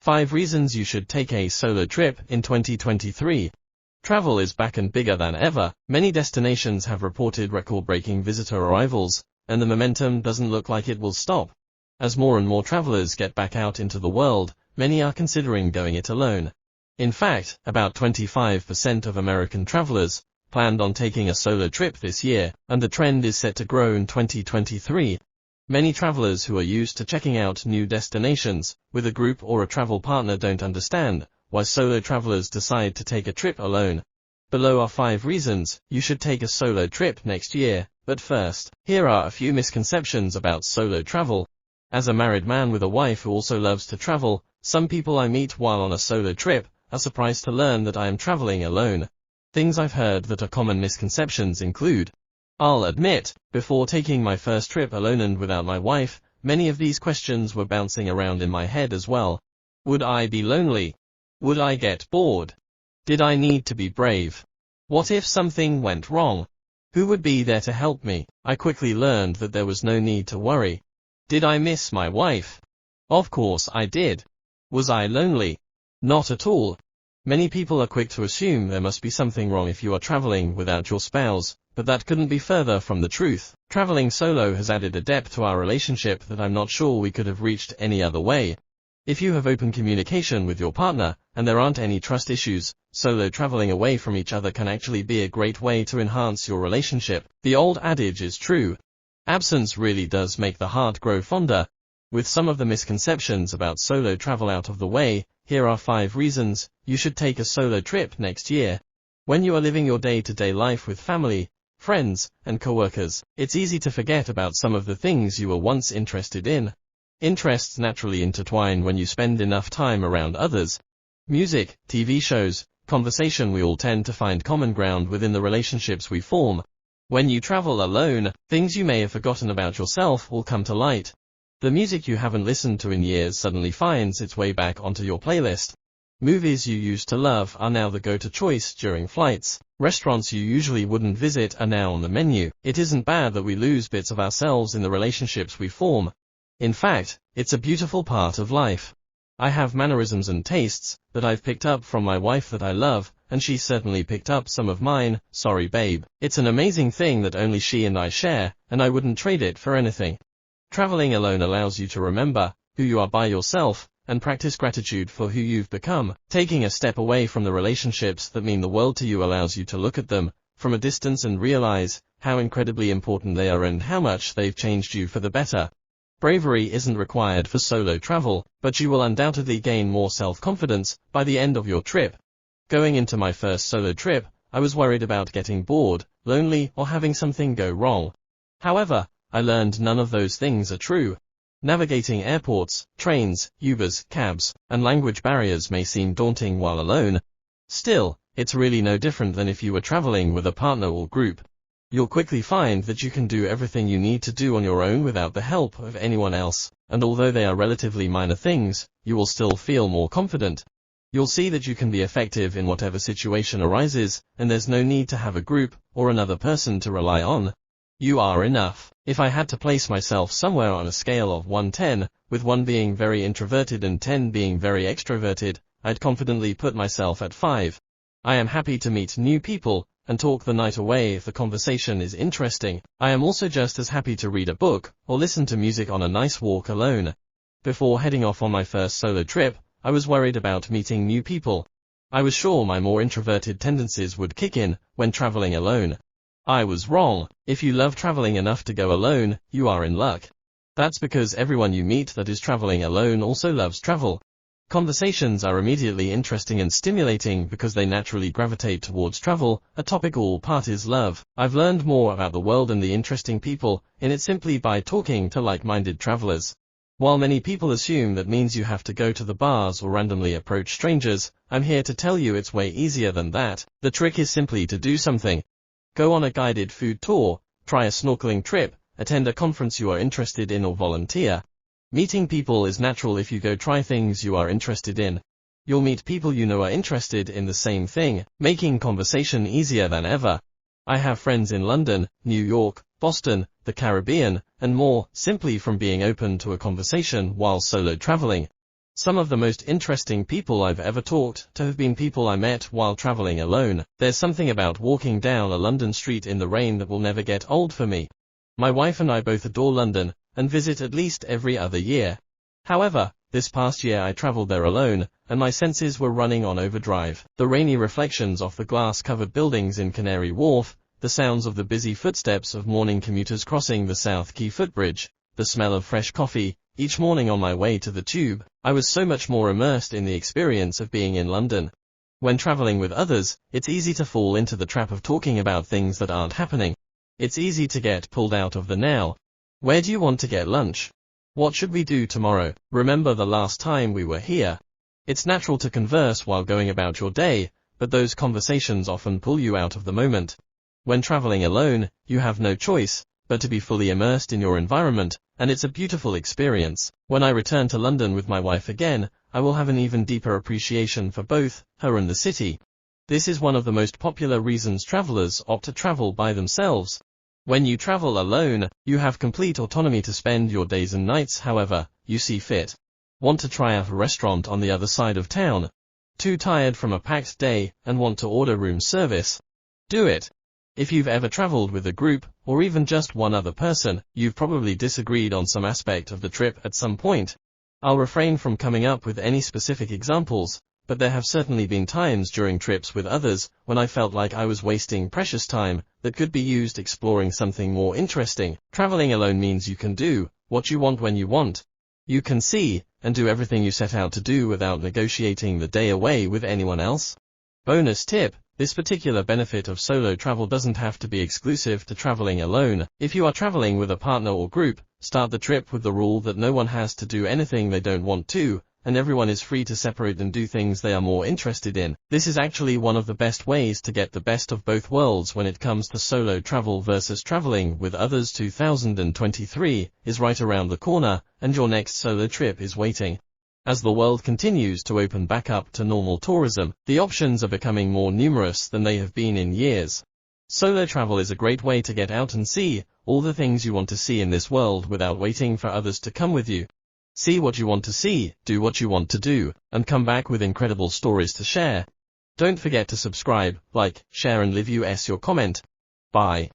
5 reasons you should take a solo trip in 2023. Travel is back and bigger than ever. Many destinations have reported record-breaking visitor arrivals, and the momentum doesn't look like it will stop. As more and more travelers get back out into the world, many are considering going it alone. In fact, about 25% of American travelers planned on taking a solo trip this year, and the trend is set to grow in 2023. Many travelers who are used to checking out new destinations with a group or a travel partner don't understand why solo travelers decide to take a trip alone. Below are 5 reasons you should take a solo trip next year, but first, here are a few misconceptions about solo travel. As a married man with a wife who also loves to travel, some people I meet while on a solo trip are surprised to learn that I am traveling alone. Things I've heard that are common misconceptions include: I'll admit, before taking my first trip alone and without my wife, many of these questions were bouncing around in my head as well. Would I be lonely? Would I get bored? Did I need to be brave? What if something went wrong? Who would be there to help me? I quickly learned that there was no need to worry. Did I miss my wife? Of course I did. Was I lonely? Not at all. Many people are quick to assume there must be something wrong if you are traveling without your spouse, but that couldn't be further from the truth. Traveling solo has added a depth to our relationship that I'm not sure we could have reached any other way. If you have open communication with your partner, and there aren't any trust issues, solo traveling away from each other can actually be a great way to enhance your relationship. The old adage is true. Absence really does make the heart grow fonder. With some of the misconceptions about solo travel out of the way, here are 5 reasons you should take a solo trip next year. When you are living your day-to-day life with family, friends, and coworkers, it's easy to forget about some of the things you were once interested in. Interests naturally intertwine when you spend enough time around others. Music, TV shows, conversation, we all tend to find common ground within the relationships we form. When you travel alone, things you may have forgotten about yourself will come to light. The music you haven't listened to in years suddenly finds its way back onto your playlist. Movies you used to love are now the go-to choice during flights. Restaurants you usually wouldn't visit are now on the menu. It isn't bad that we lose bits of ourselves in the relationships we form. In fact, it's a beautiful part of life. I have mannerisms and tastes that I've picked up from my wife that I love, and she certainly picked up some of mine. Sorry babe. It's an amazing thing that only she and I share, and I wouldn't trade it for anything. Traveling alone allows you to remember who you are by yourself, and practice gratitude for who you've become. Taking a step away from the relationships that mean the world to you allows you to look at them from a distance and realize how incredibly important they are and how much they've changed you for the better. Bravery isn't required for solo travel, but you will undoubtedly gain more self-confidence by the end of your trip. Going into my first solo trip, I was worried about getting bored, lonely, or having something go wrong. However, I learned none of those things are true. Navigating airports, trains, Ubers, cabs, and language barriers may seem daunting while alone. Still, it's really no different than if you were traveling with a partner or group. You'll quickly find that you can do everything you need to do on your own without the help of anyone else, and although they are relatively minor things, you will still feel more confident. You'll see that you can be effective in whatever situation arises, and there's no need to have a group or another person to rely on. You are enough. If I had to place myself somewhere on a scale of 1-10, with 1 being very introverted and 10 being very extroverted, I'd confidently put myself at 5. I am happy to meet new people and talk the night away if the conversation is interesting. I am also just as happy to read a book or listen to music on a nice walk alone. Before heading off on my first solo trip, I was worried about meeting new people. I was sure my more introverted tendencies would kick in when traveling alone. I was wrong. If you love traveling enough to go alone, you are in luck. That's because everyone you meet that is traveling alone also loves travel. Conversations are immediately interesting and stimulating because they naturally gravitate towards travel, a topic all parties love. I've learned more about the world and the interesting people in it simply by talking to like-minded travelers. While many people assume that means you have to go to the bars or randomly approach strangers, I'm here to tell you it's way easier than that. The trick is simply to do something. Go on a guided food tour, try a snorkeling trip, attend a conference you are interested in, or volunteer. Meeting people is natural if you go try things you are interested in. You'll meet people you know are interested in the same thing, making conversation easier than ever. I have friends in London, New York, Boston, the Caribbean, and more, simply from being open to a conversation while solo traveling. Some of the most interesting people I've ever talked to have been people I met while traveling alone. There's something about walking down a London street in the rain that will never get old for me. My wife and I both adore London, and visit at least every other year. However, this past year I traveled there alone, and my senses were running on overdrive. The rainy reflections off the glass-covered buildings in Canary Wharf, the sounds of the busy footsteps of morning commuters crossing the South Quay footbridge, the smell of fresh coffee, each morning on my way to the tube. I was so much more immersed in the experience of being in London. When traveling with others, it's easy to fall into the trap of talking about things that aren't happening. It's easy to get pulled out of the now. Where do you want to get lunch? What should we do tomorrow? Remember the last time we were here? It's natural to converse while going about your day, but those conversations often pull you out of the moment. When traveling alone, you have no choice but to be fully immersed in your environment, and it's a beautiful experience. When I return to London with my wife again, I will have an even deeper appreciation for both her and the city. This is one of the most popular reasons travelers opt to travel by themselves. When you travel alone, you have complete autonomy to spend your days and nights however you see fit. Want to try out a restaurant on the other side of town? Too tired from a packed day and want to order room service? Do it. If you've ever traveled with a group, or even just one other person, you've probably disagreed on some aspect of the trip at some point. I'll refrain from coming up with any specific examples, but there have certainly been times during trips with others when I felt like I was wasting precious time that could be used exploring something more interesting. Traveling alone means you can do what you want when you want. You can see and do everything you set out to do without negotiating the day away with anyone else. Bonus tip: this particular benefit of solo travel doesn't have to be exclusive to traveling alone. If you are traveling with a partner or group, start the trip with the rule that no one has to do anything they don't want to, and everyone is free to separate and do things they are more interested in. This is actually one of the best ways to get the best of both worlds when it comes to solo travel versus traveling with others. 2023 is right around the corner, and your next solo trip is waiting. As the world continues to open back up to normal tourism, the options are becoming more numerous than they have been in years. Solo travel is a great way to get out and see all the things you want to see in this world without waiting for others to come with you. See what you want to see, do what you want to do, and come back with incredible stories to share. Don't forget to subscribe, like, share and leave us your comment. Bye.